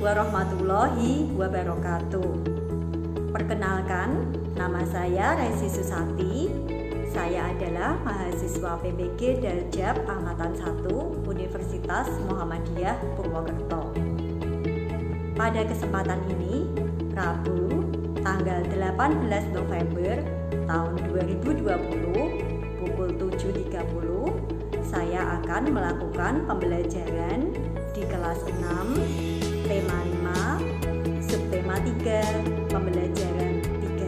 warahmatullahi wabarakatuh. Perkenalkan, nama saya Resi Susati. Saya adalah mahasiswa PPG Daljab Angkatan 1 Universitas Muhammadiyah Purwokerto. Pada kesempatan ini, Rabu, tanggal 18 November tahun 2020, pukul 7.30, saya akan melakukan pembelajaran di kelas 6, tema 5, subtema 3, pembelajaran 3.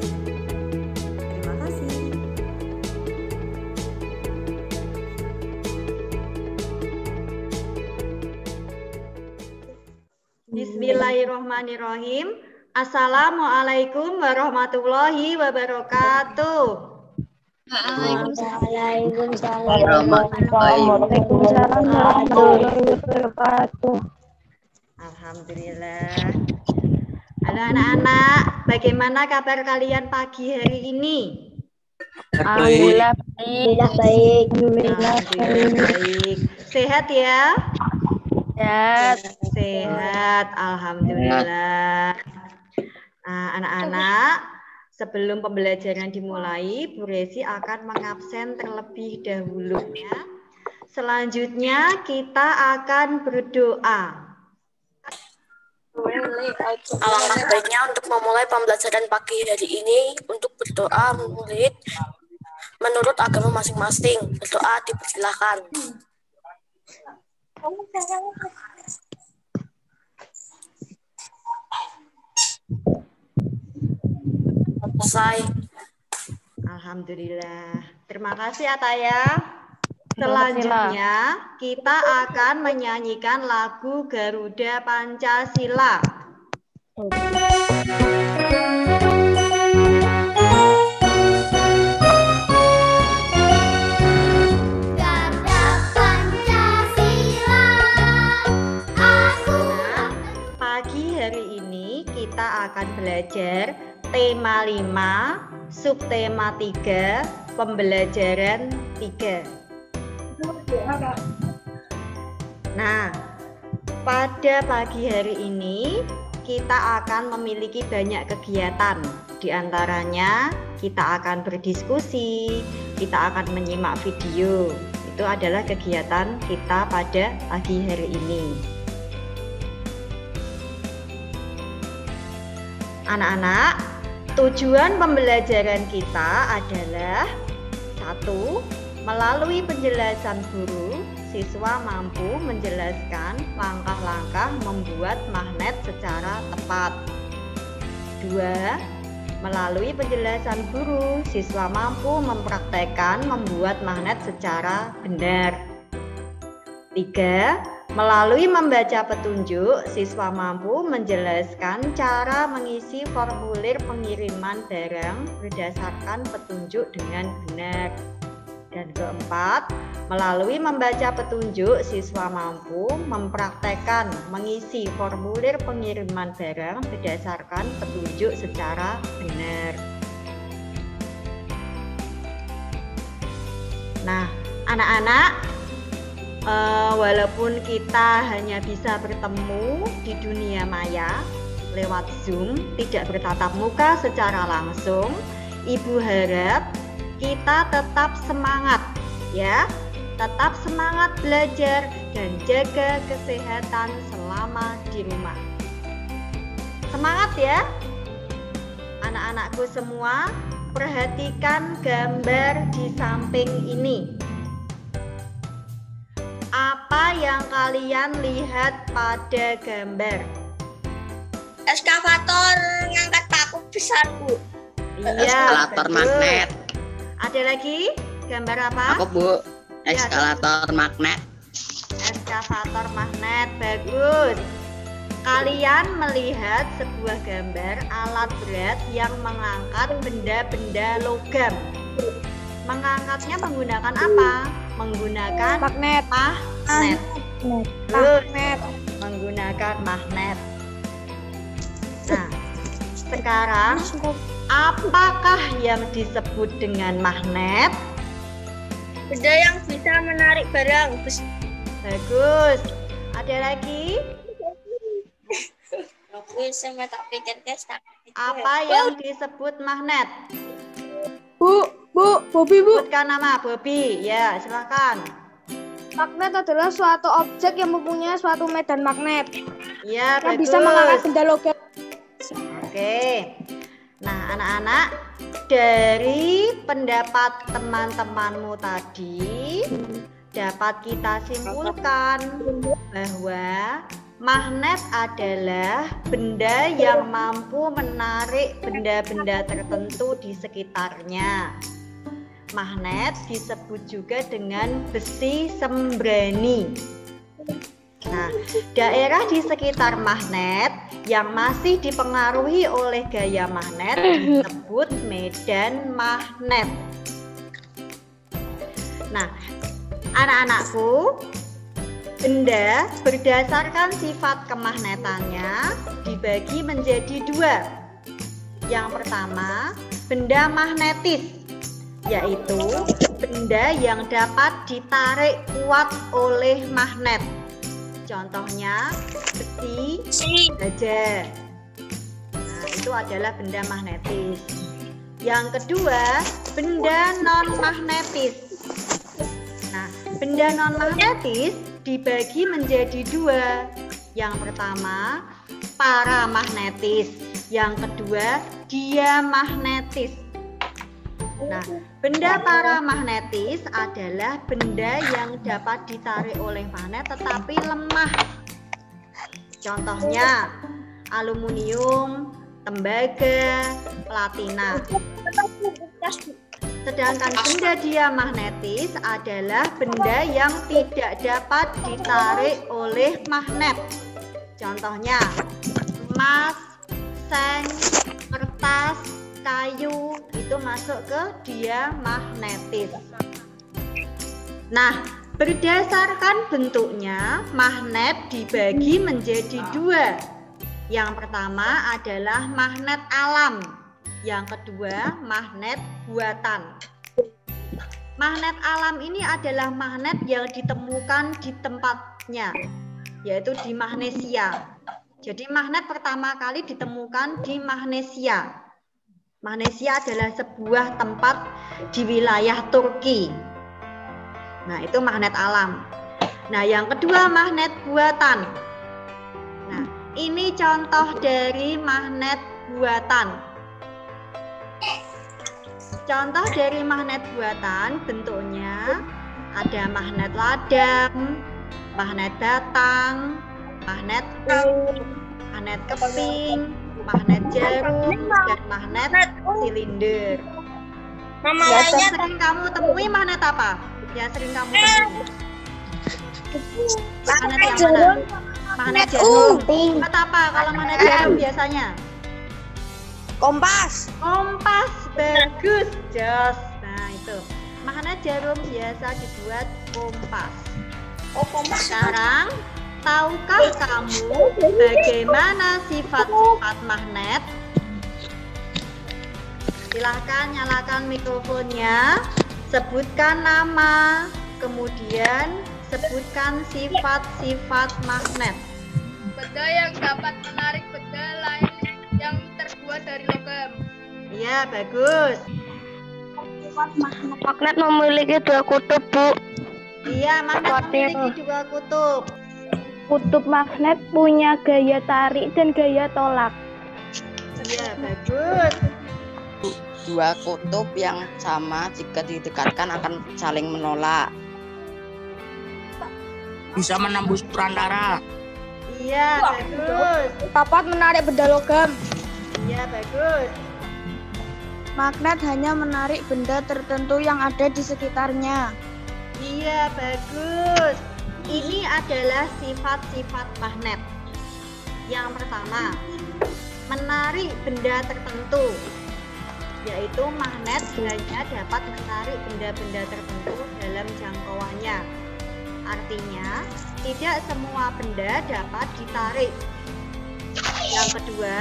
Terima kasih. Bismillahirrahmanirrahim. Assalamualaikum warahmatullahi wabarakatuh. Waalaikumsalam warahmatullahi wabarakatuh. Alhamdulillah. Halo anak-anak, bagaimana kabar kalian pagi hari ini? Alhamdulillah baik. Alhamdulillah baik. Sehat ya? Sehat. Alhamdulillah. Nah, anak-anak, sebelum pembelajaran dimulai, Bu Resi akan mengabsen terlebih dahulu ya. Selanjutnya kita akan berdoa. Alangkah baiknya untuk memulai pembelajaran pagi hari ini untuk berdoa murid menurut agama masing-masing. Berdoa dipersilakan. Selesai. Alhamdulillah. Terima kasih Ataya. Selanjutnya kita akan menyanyikan lagu Garuda Pancasila. Pagi hari ini kita akan belajar tema 5, subtema 3, pembelajaran 3. Nah, pada pagi hari ini kita akan memiliki banyak kegiatan. Di antaranya kita akan berdiskusi, kita akan menyimak video. Itu adalah kegiatan kita pada pagi hari ini. Anak-anak, tujuan pembelajaran kita adalah 1. Melalui penjelasan guru, siswa mampu menjelaskan langkah-langkah membuat magnet secara tepat. 2. Melalui penjelasan guru, siswa mampu mempraktekkan membuat magnet secara benar. 3. Melalui membaca petunjuk, siswa mampu menjelaskan cara mengisi formulir pengiriman barang berdasarkan petunjuk dengan benar. Dan keempat, melalui membaca petunjuk, siswa mampu mempraktekkan mengisi formulir pengiriman barang berdasarkan petunjuk secara benar. Nah, anak-anak, walaupun kita hanya bisa bertemu di dunia maya lewat Zoom, tidak bertatap muka secara langsung, Ibu harap kita tetap semangat ya, tetap semangat belajar dan jaga kesehatan selama di rumah. Semangat ya anak-anakku semua. Perhatikan gambar di samping ini. Apa yang kalian lihat pada gambar? Eskavator ngangkat paku besar, Bu. Iya, Eskalator betul. magnet. Ada lagi gambar apa? Aku Bu, eskalator magnet. Eskavator magnet, bagus. Kalian melihat sebuah gambar alat berat yang mengangkat benda-benda logam. Mengangkatnya menggunakan apa? Menggunakan magnet. Magnet. Menggunakan magnet. Nah, sekarang apakah yang disebut dengan magnet? Benda yang bisa menarik barang. Bagus. Ada lagi? Apa yang disebut magnet? Bobi, Bu. Sebutkan nama Bobi. Ya, silakan. Magnet adalah suatu objek yang mempunyai suatu medan magnet Ya, yang bagus. bisa mengangkat benda logam. Oke. Nah, anak-anak, dari pendapat teman-temanmu tadi dapat kita simpulkan bahwa magnet adalah benda yang mampu menarik benda-benda tertentu di sekitarnya. Magnet disebut juga dengan besi sembrani. Nah, daerah di sekitar magnet yang masih dipengaruhi oleh gaya magnet disebut medan magnet. Nah, anak-anakku, benda berdasarkan sifat kemagnetannya dibagi menjadi dua. Yang pertama, benda magnetis, yaitu benda yang dapat ditarik kuat oleh magnet. Contohnya besi, baja. Nah, itu adalah benda magnetis. Yang kedua, benda non-magnetis. Nah, benda non-magnetis dibagi menjadi dua. Yang pertama, paramagnetis. Yang kedua, diamagnetis. Nah, benda paramagnetis adalah benda yang dapat ditarik oleh magnet tetapi lemah. Contohnya aluminium, tembaga, platina. Sedangkan benda diamagnetis adalah benda yang tidak dapat ditarik oleh magnet. Contohnya emas, seng, kertas, kayu, itu masuk ke diamagnetis. Nah, berdasarkan bentuknya, magnet dibagi menjadi dua. Yang pertama adalah magnet alam, yang kedua magnet buatan. Magnet alam ini adalah magnet yang ditemukan di tempatnya, yaitu di Magnesia. Jadi magnet pertama kali ditemukan di Magnesia. Magnesia adalah sebuah tempat di wilayah Turki. Nah, itu magnet alam. Nah, yang kedua magnet buatan. Nah, ini contoh dari magnet buatan. Contoh dari magnet buatan bentuknya ada magnet ladang, magnet batang, magnet magnet keping, magnet jarum, dan magnet silinder. Yang sering kamu temui magnet apa? Yang sering kamu temui? Magnet yang mana? Magnet jarum. Magnet apa kalau magnet jarum biasanya? Kompas. Kompas, bagus, jos. Nah, itu. Magnet jarum biasa dibuat kompas. Oh, kompas. Sekarang, tahukah kamu bagaimana sifat-sifat magnet? Silahkan nyalakan mikrofonnya, sebutkan nama, kemudian sebutkan sifat-sifat magnet. Benda yang dapat menarik benda lain yang terbuat dari logam. Iya, bagus. Magnet memiliki dua kutub, Bu. Iya, magnet memiliki dua kutub. Kutub magnet punya gaya tarik dan gaya tolak. Iya, bagus. Dua kutub yang sama jika didekatkan akan saling menolak. Bisa menembus perantara. Iya, bagus. Dapat menarik benda logam. Iya, bagus. Magnet hanya menarik benda tertentu yang ada di sekitarnya. Iya, bagus. Ini adalah sifat-sifat magnet. Yang pertama, menarik benda tertentu, yaitu magnet hanya dapat menarik benda-benda tertentu dalam jangkauannya. Artinya, tidak semua benda dapat ditarik. Yang kedua,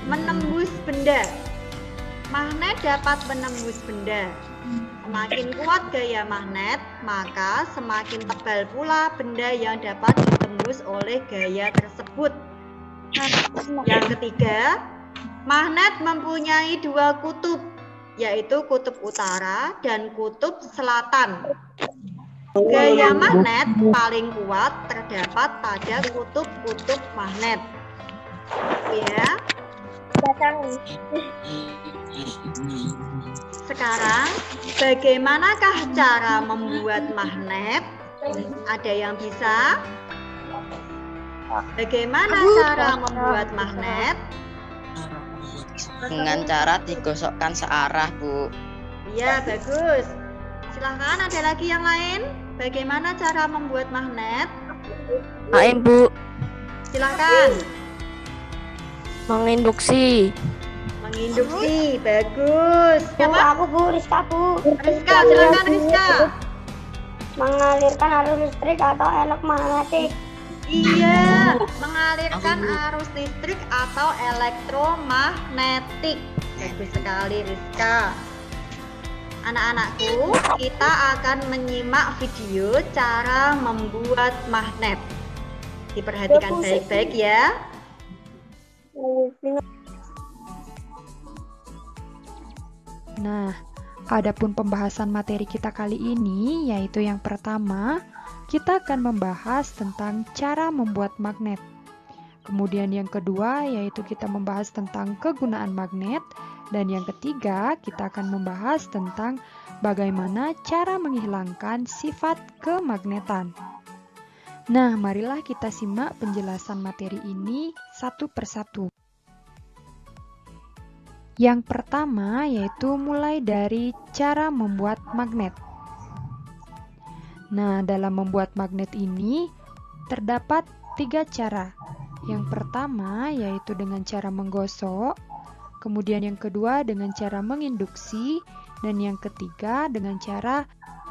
menembus benda. Magnet dapat menembus benda. Semakin kuat gaya magnet, maka semakin tebal pula benda yang dapat ditembus oleh gaya tersebut. Yang ketiga, magnet mempunyai dua kutub, yaitu kutub utara dan kutub selatan. Gaya magnet paling kuat terdapat pada kutub-kutub magnet. Ya. Sekarang, bagaimanakah cara membuat magnet? Ada yang bisa? Bagaimana cara membuat magnet? Dengan cara digosokkan searah, Bu. Iya, bagus. Silahkan, ada lagi yang lain? Bagaimana cara membuat magnet? Lain, Bu. Silahkan. Menginduksi. Menginduksi, bagus. Siapa? Aku Bu, Rizka Bu. Rizka, silahkan Rizka. Mengalirkan arus listrik atau elektromagnetik. Iya, mengalirkan arus listrik atau elektromagnetik. Bagus sekali Rizka. Anak-anakku, kita akan menyimak video cara membuat magnet. Diperhatikan baik-baik ya. Nah, adapun pembahasan materi kita kali ini, yaitu yang pertama, kita akan membahas tentang cara membuat magnet. Kemudian yang kedua, yaitu kita membahas tentang kegunaan magnet. Dan yang ketiga, kita akan membahas tentang bagaimana cara menghilangkan sifat kemagnetan. Nah, marilah kita simak penjelasan materi ini satu persatu. Yang pertama yaitu mulai dari cara membuat magnet. Nah, dalam membuat magnet ini terdapat 3 cara. Yang pertama yaitu dengan cara menggosok, kemudian yang kedua dengan cara menginduksi, dan yang ketiga dengan cara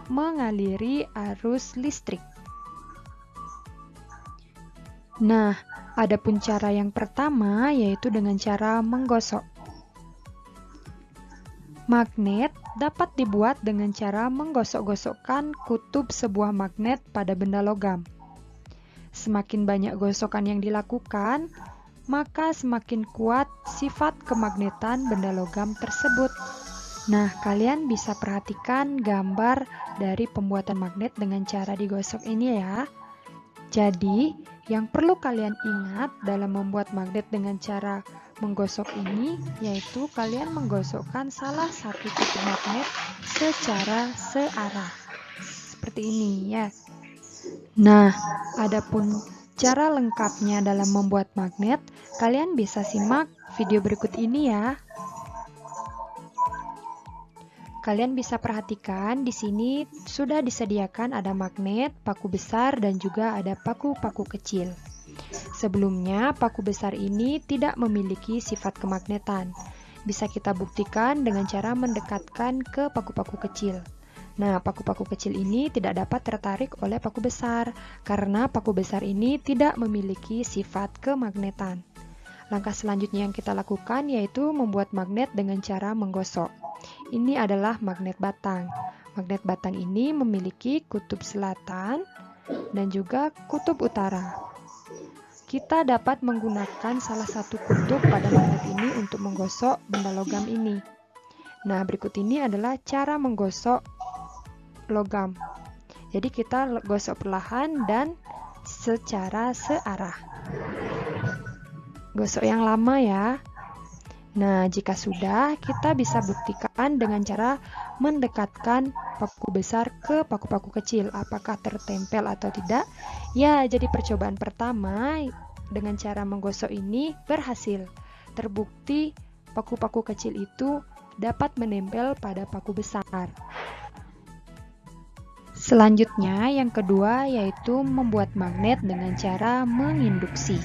mengaliri arus listrik. Nah, adapun cara yang pertama yaitu dengan cara menggosok. Magnet dapat dibuat dengan cara menggosok-gosokkan kutub sebuah magnet pada benda logam. Semakin banyak gosokan yang dilakukan, maka semakin kuat sifat kemagnetan benda logam tersebut. Nah, kalian bisa perhatikan gambar dari pembuatan magnet dengan cara digosok ini ya. Jadi, yang perlu kalian ingat dalam membuat magnet dengan cara menggosok ini, yaitu kalian menggosokkan salah satu kutub magnet secara searah. Seperti ini ya. Nah, adapun cara lengkapnya dalam membuat magnet, kalian bisa simak video berikut ini ya. Kalian bisa perhatikan di sini sudah disediakan ada magnet, paku besar, dan juga ada paku-paku kecil. Sebelumnya, paku besar ini tidak memiliki sifat kemagnetan. Bisa kita buktikan dengan cara mendekatkan ke paku-paku kecil. Nah, paku-paku kecil ini tidak dapat tertarik oleh paku besar, karena paku besar ini tidak memiliki sifat kemagnetan. Langkah selanjutnya yang kita lakukan yaitu membuat magnet dengan cara menggosok. Ini adalah magnet batang. Magnet batang ini memiliki kutub selatan dan juga kutub utara. Kita dapat menggunakan salah satu kutub pada magnet ini untuk menggosok benda logam ini. Nah, berikut ini adalah cara menggosok logam. Jadi kita gosok perlahan dan secara searah. Gosok yang lama ya. Nah, jika sudah, kita bisa buktikan dengan cara mendekatkan paku besar ke paku-paku kecil. Apakah tertempel atau tidak? Ya, jadi percobaan pertama dengan cara menggosok ini berhasil. Terbukti paku-paku kecil itu dapat menempel pada paku besar. Selanjutnya, yang kedua yaitu membuat magnet dengan cara menginduksi.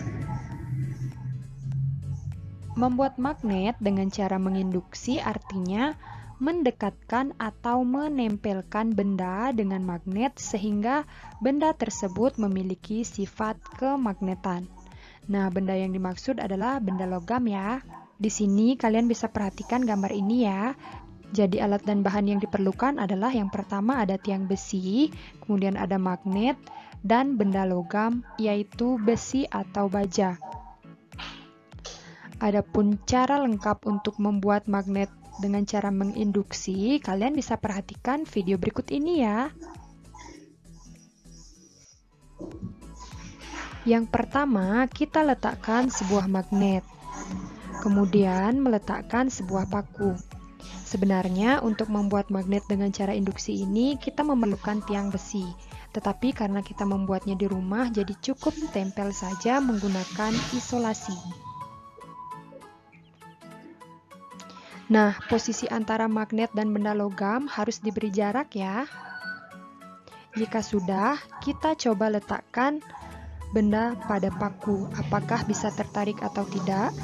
Membuat magnet dengan cara menginduksi artinya mendekatkan atau menempelkan benda dengan magnet sehingga benda tersebut memiliki sifat kemagnetan. Nah, benda yang dimaksud adalah benda logam ya. Di sini kalian bisa perhatikan gambar ini ya. Jadi alat dan bahan yang diperlukan adalah yang pertama ada tiang besi, kemudian ada magnet, dan benda logam yaitu besi atau baja. Adapun cara lengkap untuk membuat magnet dengan cara menginduksi, kalian bisa perhatikan video berikut ini ya. Yang pertama, kita letakkan sebuah magnet. Kemudian meletakkan sebuah paku. Sebenarnya untuk membuat magnet dengan cara induksi ini kita memerlukan tiang besi. Tetapi karena kita membuatnya di rumah, jadi cukup tempel saja menggunakan isolasi. Nah, posisi antara magnet dan benda logam harus diberi jarak ya. Jika sudah, kita coba letakkan benda pada paku. Apakah bisa tertarik atau tidak?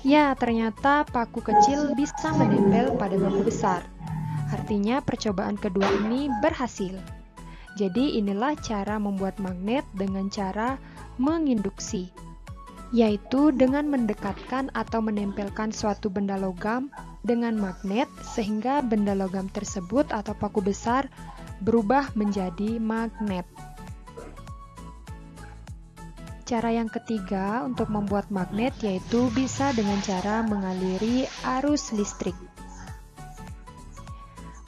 Ya, ternyata paku kecil bisa menempel pada paku besar. Artinya percobaan kedua ini berhasil. Jadi inilah cara membuat magnet dengan cara menginduksi, yaitu dengan mendekatkan atau menempelkan suatu benda logam dengan magnet sehingga benda logam tersebut atau paku besar berubah menjadi magnet. Cara yang ketiga untuk membuat magnet yaitu bisa dengan cara mengaliri arus listrik.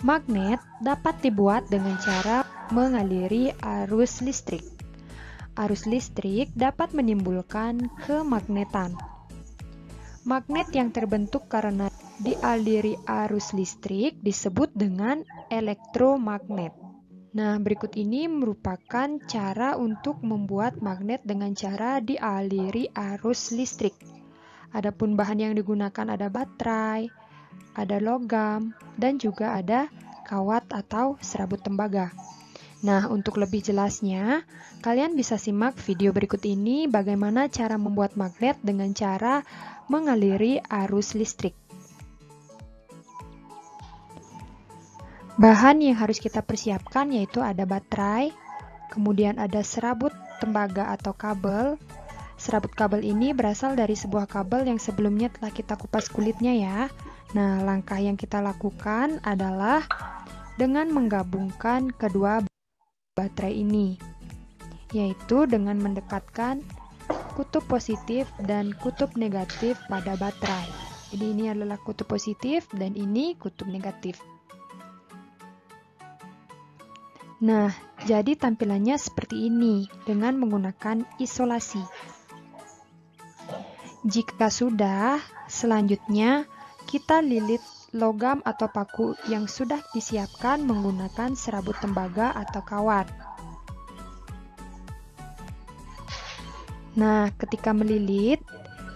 Magnet dapat dibuat dengan cara mengaliri arus listrik. Arus listrik dapat menimbulkan kemagnetan. Magnet yang terbentuk karena dialiri arus listrik disebut dengan elektromagnet. Nah, berikut ini merupakan cara untuk membuat magnet dengan cara dialiri arus listrik. Adapun bahan yang digunakan ada baterai, ada logam, dan juga ada kawat atau serabut tembaga. Nah, untuk lebih jelasnya, kalian bisa simak video berikut ini bagaimana cara membuat magnet dengan cara mengaliri arus listrik. Bahan yang harus kita persiapkan yaitu ada baterai, kemudian ada serabut tembaga atau kabel. Serabut kabel ini berasal dari sebuah kabel yang sebelumnya telah kita kupas kulitnya ya. Nah, langkah yang kita lakukan adalah dengan menggabungkan kedua baterai ini, yaitu dengan mendekatkan kutub positif dan kutub negatif pada baterai. Jadi ini adalah kutub positif dan ini kutub negatif. Nah, jadi tampilannya seperti ini dengan menggunakan isolasi. Jika sudah, selanjutnya kita lilit logam atau paku yang sudah disiapkan menggunakan serabut tembaga atau kawat. Nah, ketika melilit,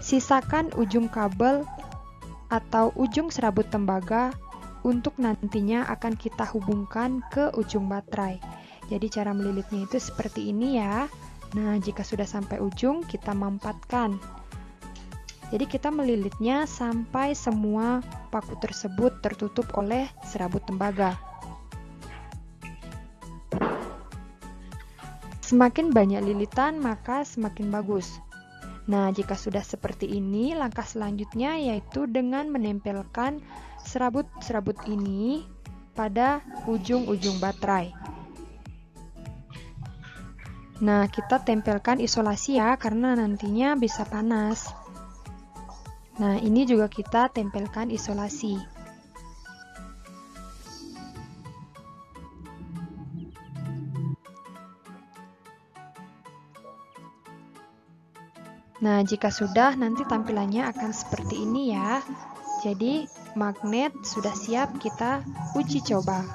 sisakan ujung kabel atau ujung serabut tembaga untuk nantinya akan kita hubungkan ke ujung baterai. Jadi cara melilitnya itu seperti ini ya. Nah, jika sudah sampai ujung, kita mampatkan. Jadi kita melilitnya sampai semua paku tersebut tertutup oleh serabut tembaga. Semakin banyak lilitan, maka semakin bagus. Nah, jika sudah seperti ini, langkah selanjutnya yaitu dengan menempelkan serabut-serabut ini pada ujung-ujung baterai. Nah, kita tempelkan isolasi ya, karena nantinya bisa panas. Nah, ini juga kita tempelkan isolasi. Nah, jika sudah, nanti tampilannya akan seperti ini ya. Jadi, magnet sudah siap kita uji coba.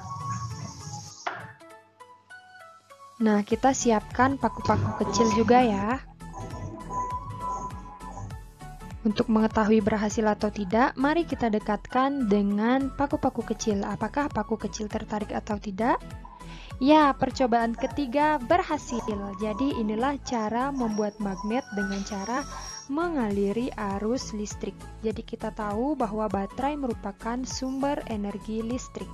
Nah, kita siapkan paku-paku kecil juga ya. Untuk mengetahui berhasil atau tidak, mari kita dekatkan dengan paku-paku kecil. Apakah paku kecil tertarik atau tidak? Ya, percobaan ketiga berhasil. Jadi inilah cara membuat magnet dengan cara mengaliri arus listrik. Jadi kita tahu bahwa baterai merupakan sumber energi listrik.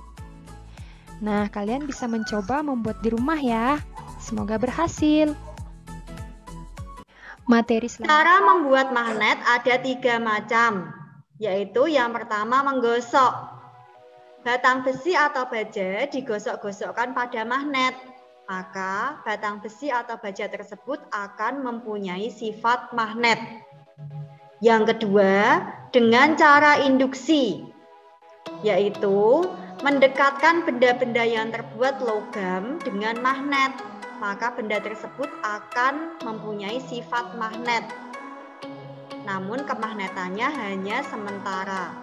Nah, kalian bisa mencoba membuat di rumah ya. Semoga berhasil. Materi selanjutnya. Cara membuat magnet ada 3 macam, yaitu yang pertama menggosok. Batang besi atau baja digosok-gosokkan pada magnet maka batang besi atau baja tersebut akan mempunyai sifat magnet. Yang kedua, dengan cara induksi, yaitu mendekatkan benda-benda yang terbuat logam dengan magnet, maka benda tersebut akan mempunyai sifat magnet. Namun kemagnetannya hanya sementara.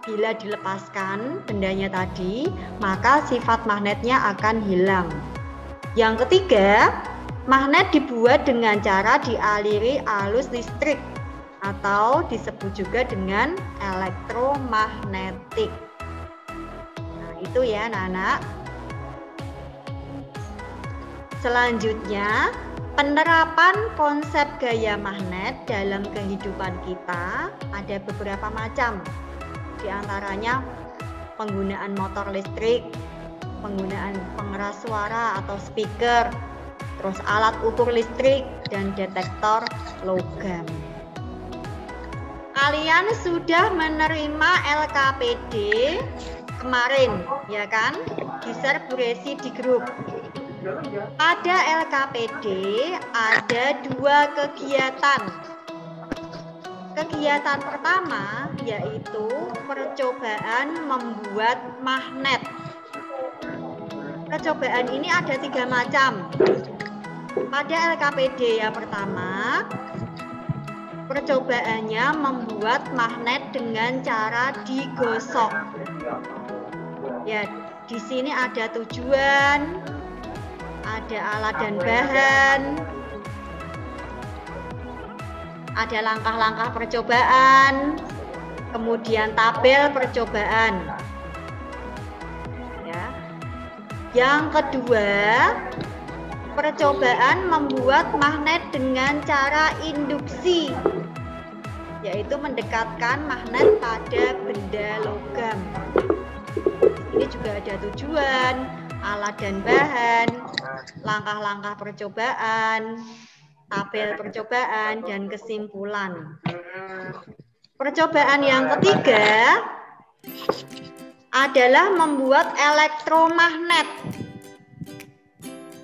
Bila dilepaskan bendanya tadi, maka sifat magnetnya akan hilang. Yang ketiga, magnet dibuat dengan cara dialiri arus listrik atau disebut juga dengan elektromagnetik. Nah, itu ya anak-anak. Selanjutnya, penerapan konsep gaya magnet dalam kehidupan kita ada beberapa macam. Di antaranya penggunaan motor listrik, penggunaan pengeras suara atau speaker, terus alat ukur listrik, dan detektor logam. Kalian sudah menerima LKPD kemarin, ya kan? Di-share Bu Resi di grup. Pada LKPD ada 2 kegiatan. Kegiatan pertama yaitu percobaan membuat magnet. Percobaan ini ada 3 macam. Pada LKPD yang pertama, percobaannya membuat magnet dengan cara digosok. Ya, di sini ada tujuan, ada alat dan bahan, ada langkah-langkah percobaan, kemudian tabel percobaan. Ya. Yang kedua, percobaan membuat magnet dengan cara induksi, yaitu mendekatkan magnet pada benda logam. Ini juga ada tujuan, alat dan bahan, langkah-langkah percobaan, tabel percobaan, dan kesimpulan. Percobaan yang ketiga adalah membuat elektromagnet.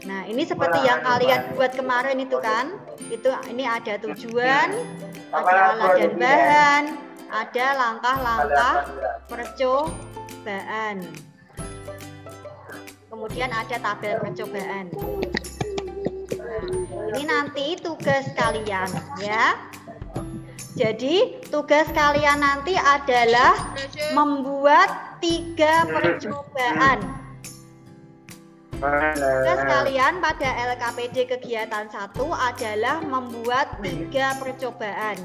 Nah, ini seperti yang kalian buat kemarin itu kan? Ini ada tujuan, ada alat dan bahan, ada langkah-langkah percobaan. Kemudian ada tabel percobaan. Ini nanti tugas kalian ya. Jadi tugas kalian nanti adalah membuat 3 percobaan. Tugas kalian pada LKPD kegiatan 1 adalah membuat 3 percobaan.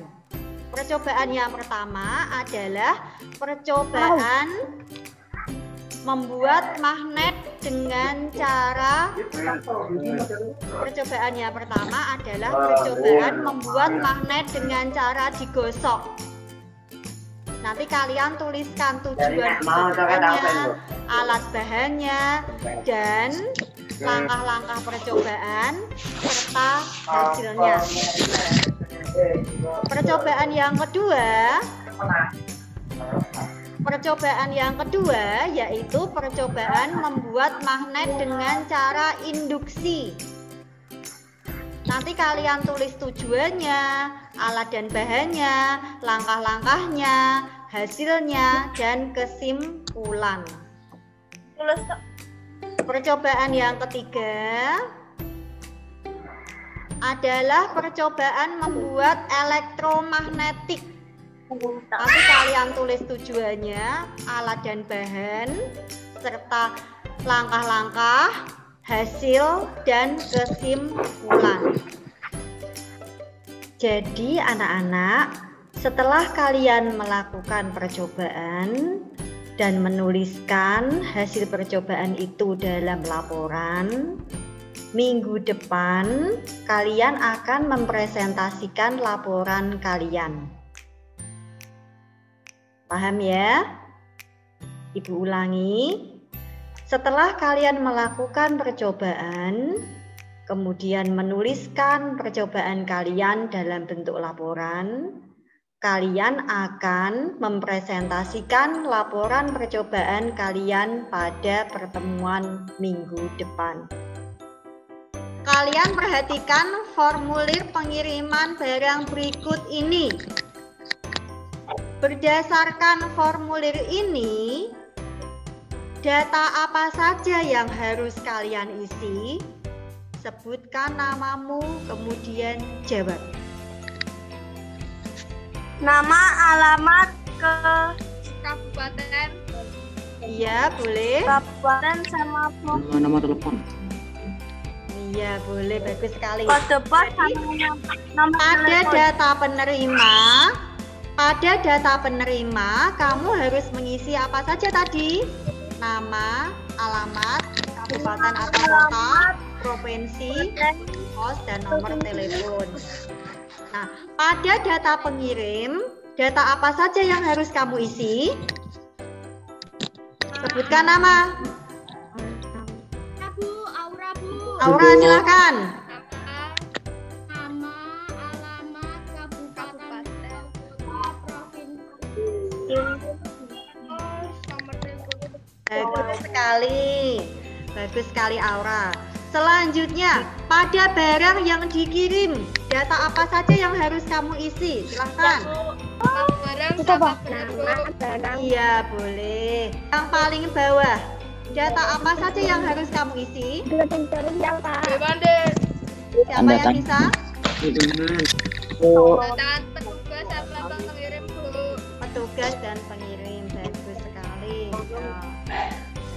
Percobaan yang pertama adalah percobaan membuat magnet dengan cara membuat magnet dengan cara digosok. Nanti kalian tuliskan tujuan percobaannya, alat bahannya, dan langkah-langkah percobaan serta hasilnya. Percobaan yang kedua yaitu percobaan membuat magnet dengan cara induksi. Nanti kalian tulis tujuannya, alat dan bahannya, langkah-langkahnya, hasilnya, dan kesimpulan. Percobaan yang ketiga adalah percobaan membuat elektromagnetik. Nanti kalian tulis tujuannya, alat dan bahan, serta langkah-langkah, hasil, dan kesimpulan. Jadi anak-anak, setelah kalian melakukan percobaan dan menuliskan hasil percobaan itu dalam laporan, minggu depan kalian akan mempresentasikan laporan kalian. Paham ya? Ibu ulangi. Setelah kalian melakukan percobaan, kemudian menuliskan percobaan kalian dalam bentuk laporan, kalian akan mempresentasikan laporan percobaan kalian pada pertemuan minggu depan. kalian perhatikan formulir pengiriman barang berikut ini. Berdasarkan formulir ini, data apa saja yang harus kalian isi? Sebutkan namamu, kemudian jawab. Nama, alamat, ke Kabupaten. Iya, boleh. kabupaten sama Nama telepon. Iya, boleh. Bagus sekali. kode pos sama nama Pada telepon. data penerima, kamu harus mengisi apa saja tadi? Nama, alamat, kabupaten atau kota, provinsi, pos, dan nomor telepon. Nah, pada data pengirim, data apa saja yang harus kamu isi? Sebutkan nama. Bu, Aura, Bu. Aura, silakan. Nama, alamat, kabupaten, provinsi, nomor telepon. Bagus sekali. Bagus sekali, Aura. Selanjutnya, pada barang yang dikirim, data apa saja yang harus kamu isi? Silahkan. Barang sama benar, Bu. Iya, boleh. Yang paling bawah, data apa saja yang harus kamu isi? Bebandit. Siapa yang bisa? Dataan petugas sama pengirim, Bu. Petugas dan pengirim. Bagus sekali. Nah,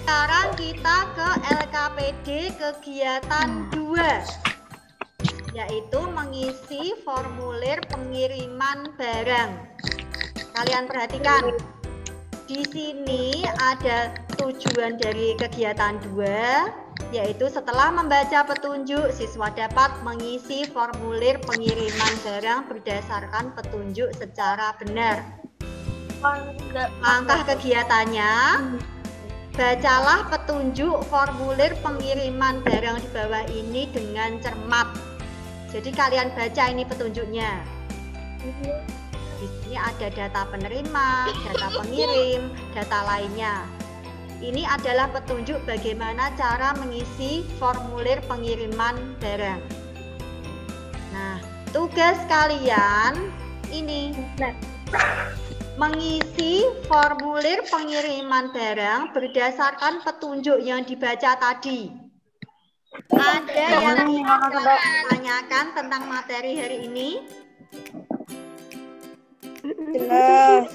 sekarang kita ke LKPD kegiatan 2, yaitu mengisi formulir pengiriman barang. Kalian perhatikan, di sini ada tujuan dari kegiatan 2, yaitu setelah membaca petunjuk, siswa dapat mengisi formulir pengiriman barang berdasarkan petunjuk secara benar. Langkah kegiatannya, bacalah petunjuk formulir pengiriman barang di bawah ini dengan cermat. Jadi kalian baca ini petunjuknya. Di sini ada data penerima, data pengirim, data lainnya. Ini adalah petunjuk bagaimana cara mengisi formulir pengiriman barang. Nah, tugas kalian ini mengisi formulir pengiriman barang berdasarkan petunjuk yang dibaca tadi. Ada yang ditanyakan tentang materi hari ini? Jelas.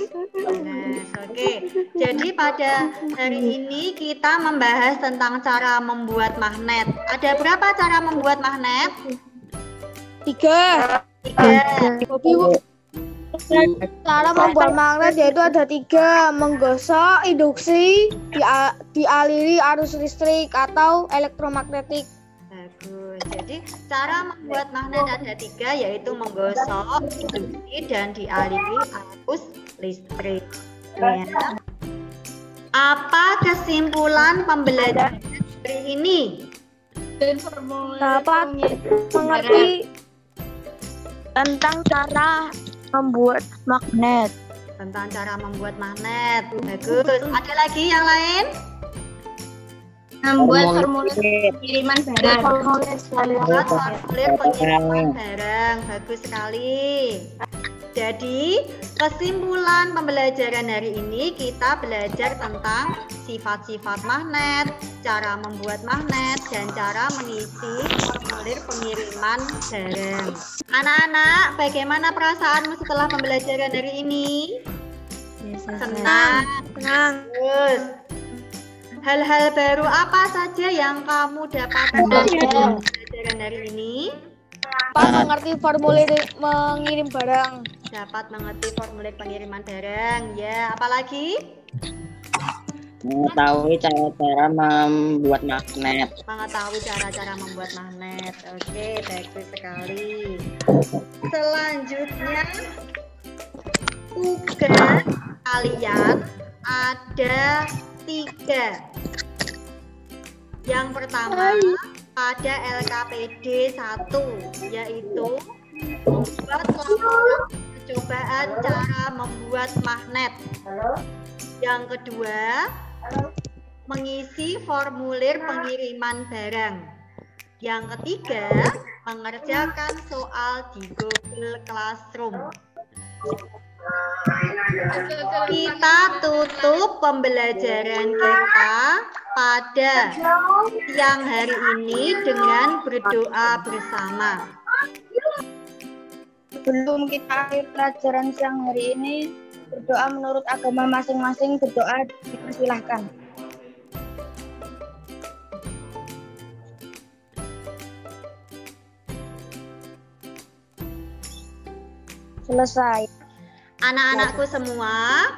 Oke. Jadi pada hari ini kita membahas tentang cara membuat magnet. Ada berapa cara membuat magnet? 3. 3. Cara membuat magnet yaitu ada 3: menggosok, induksi, dialiri arus listrik atau elektromagnetik. Bagus. Jadi cara membuat magnet ada 3, yaitu menggosok, induksi, dan dialiri arus listrik. Ya. Apa kesimpulan pembelajaran hari ini? Dapat mengerti tentang cara membuat magnet. Tentang cara membuat magnet. Bagus. Ada lagi yang lain? Membuat formulir pengiriman barang. Membuat formulir pengiriman barang. Bagus sekali. Jadi, kesimpulan pembelajaran hari ini kita belajar tentang sifat-sifat magnet, cara membuat magnet, dan cara mengisi formulir pengiriman barang. Anak-anak, bagaimana perasaanmu setelah pembelajaran hari ini? Senang. Terus, hal-hal baru apa saja yang kamu dapatkan dari pembelajaran hari ini? Mengerti formulir mengirim barang. Dapat mengerti formulir pengiriman barang. Ya, apalagi? Mengetahui cara-cara membuat magnet. Mengetahui cara-cara membuat magnet. Oke, bagus sekali. Selanjutnya, tugas kalian ada 3. Yang pertama, pada LKPD 1, yaitu membuat laporan percobaan cara membuat magnet. Yang kedua, mengisi formulir pengiriman barang. Yang ketiga, mengerjakan soal di Google Classroom. Kita tutup pembelajaran kita pada siang hari ini dengan berdoa bersama. Sebelum kita akhir pelajaran siang hari ini, berdoa menurut agama masing-masing, berdoa dipersilahkan. Selesai. Anak-anakku semua,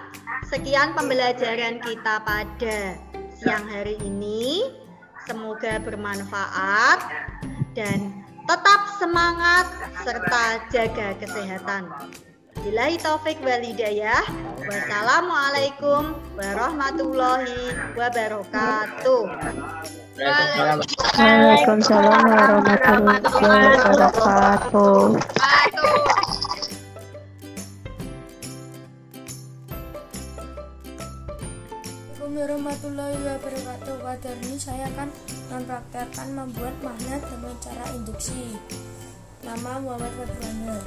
sekian pembelajaran kita pada siang hari ini. Semoga bermanfaat dan tetap semangat serta jaga kesehatan. Billahi taufik wal hidayah. Wassalamualaikum warahmatullahi wabarakatuh. Waalaikumsalam warahmatullahi wabarakatuh. Assalamualaikum warahmatullahi wabarakatuh. Pada hari ini saya akan mempraktekkan membuat magnet dengan cara induksi. Nama Muhammad Fadlan.